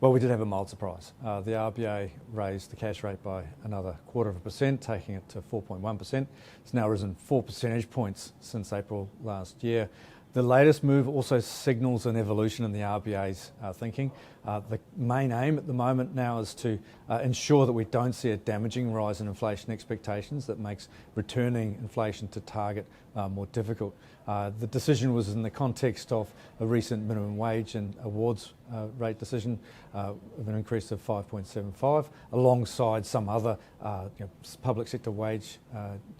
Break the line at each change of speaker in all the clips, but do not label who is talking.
Well, we did have a mild surprise. The RBA raised the cash rate by another 0.25%, taking it to 4.1%. It's now risen 4 percentage points since April last year. The latest move also signals an evolution in the RBA's thinking. The main aim at the moment now is to ensure that we don't see a damaging rise in inflation expectations that makes returning inflation to target more difficult. The decision was in the context of a recent minimum wage and awards rate decision of an increase of 5.75, alongside some other public sector wage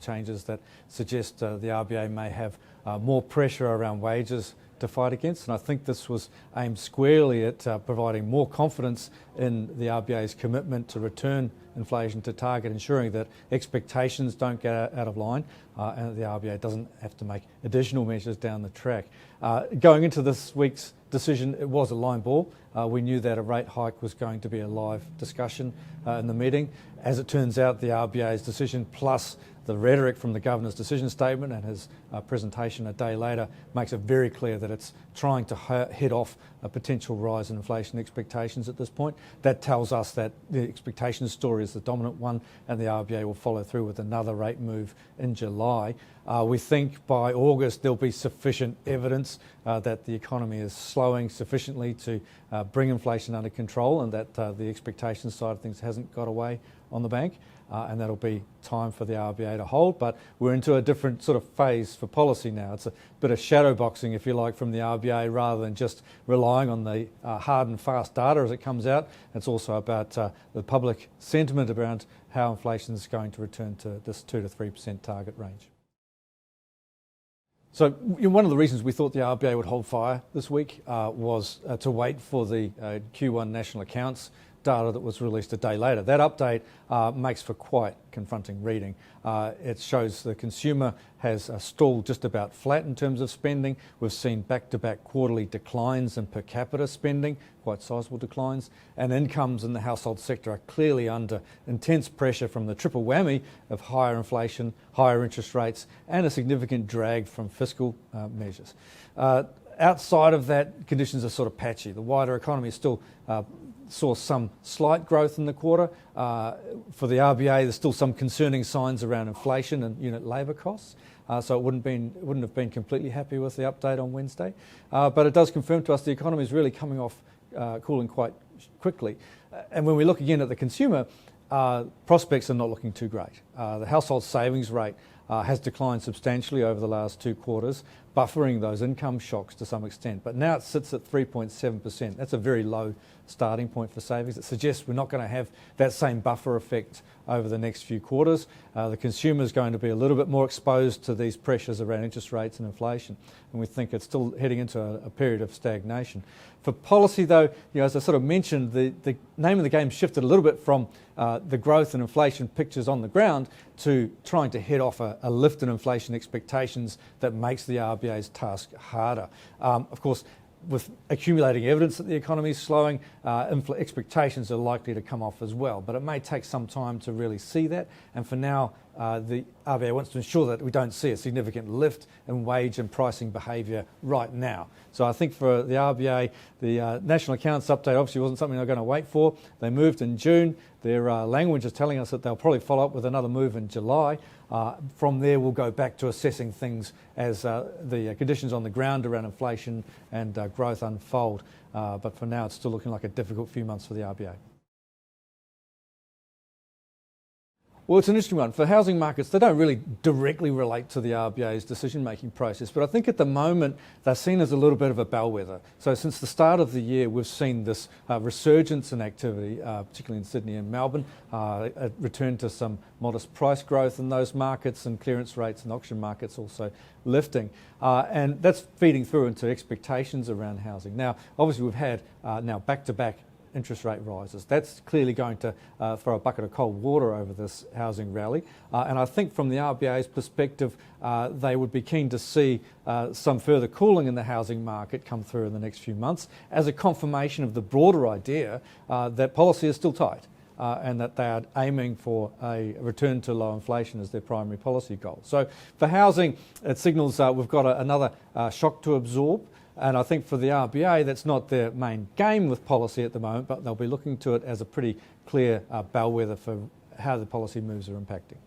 changes that suggest the RBA may have more pressure around wages to fight against. And I think this was aimed squarely at providing more confidence in the RBA's commitment to return inflation to target, ensuring that expectations don't get out of line and that the RBA doesn't have to make additional measures down the track. Going into this week's decision, it was a line ball. We knew that a rate hike was going to be a live discussion in the meeting. As it turns out, the RBA's decision plus the rhetoric from the Governor's decision statement and his presentation a day later makes it very clear that it's trying to head off a potential rise in inflation expectations at this point. That tells us that the expectations story is the dominant one, and the RBA will follow through with another rate move in July. We think by August there'll be sufficient evidence that the economy is slowing sufficiently to bring inflation under control, and that the expectations side of things hasn't got away on the bank. And that'll be time for the RBA to hold. But we're into a different sort of phase for policy now. It's a bit of shadow boxing, if you like, from the RBA rather than just relying on the hard and fast data as it comes out. It's also about the public sentiment around how inflation is going to return to this 2 to 3% target range. So one of the reasons we thought the RBA would hold fire this week was to wait for the Q1 national accounts data that was released a day later. That update makes for quite confronting reading. It shows the consumer has stalled just about flat in terms of spending. We've seen back-to-back quarterly declines in per capita spending, quite sizable declines, and incomes in the household sector are clearly under intense pressure from the triple whammy of higher inflation, higher interest rates, and a significant drag from fiscal measures. Outside of that, conditions are sort of patchy. The wider economy is still saw some slight growth in the quarter. For the RBA, there's still some concerning signs around inflation and unit labour costs. So it wouldn't have been completely happy with the update on Wednesday. But it does confirm to us the economy is really coming off cooling quite quickly. And when we look again at the consumer, prospects are not looking too great. The household savings rate has declined substantially over the last 2 quarters, buffering those income shocks to some extent. But now it sits at 3.7%. That's a very low starting point for savings. It suggests we're not going to have that same buffer effect over the next few quarters. The consumer is going to be a little bit more exposed to these pressures around interest rates and inflation, and we think it's still heading into a period of stagnation. For policy, though, as I sort of mentioned, the name of the game shifted a little bit from the growth and inflation pictures on the ground to trying to head off a lift in inflation expectations that makes the RBA's task harder. Of course, with accumulating evidence that the economy is slowing, expectations are likely to come off as well. But it may take some time to really see that. And for now, the RBA wants to ensure that we don't see a significant lift in wage and pricing behaviour right now. So I think for the RBA, the National Accounts update obviously wasn't something they're going to wait for. They moved in June. Their language is telling us that they'll probably follow up with another move in July. From there, we'll go back to assessing things as the conditions on the ground around inflation and growth unfold. But for now, it's still looking like a difficult few months for the RBA. Well, it's an interesting one. For housing markets, they don't really directly relate to the RBA's decision-making process, but I think at the moment they're seen as a little bit of a bellwether. So since the start of the year, we've seen this resurgence in activity, particularly in Sydney and Melbourne, a return to some modest price growth in those markets, and clearance rates and auction markets also lifting. And that's feeding through into expectations around housing. Now, obviously we've had now back-to-back interest rate rises. That's clearly going to throw a bucket of cold water over this housing rally. And I think from the RBA's perspective, they would be keen to see some further cooling in the housing market come through in the next few months as a confirmation of the broader idea that policy is still tight. And that they are aiming for a return to low inflation as their primary policy goal. So for housing, it signals we've got another shock to absorb. And I think for the RBA, that's not their main game with policy at the moment, but they'll be looking to it as a pretty clear bellwether for how the policy moves are impacting.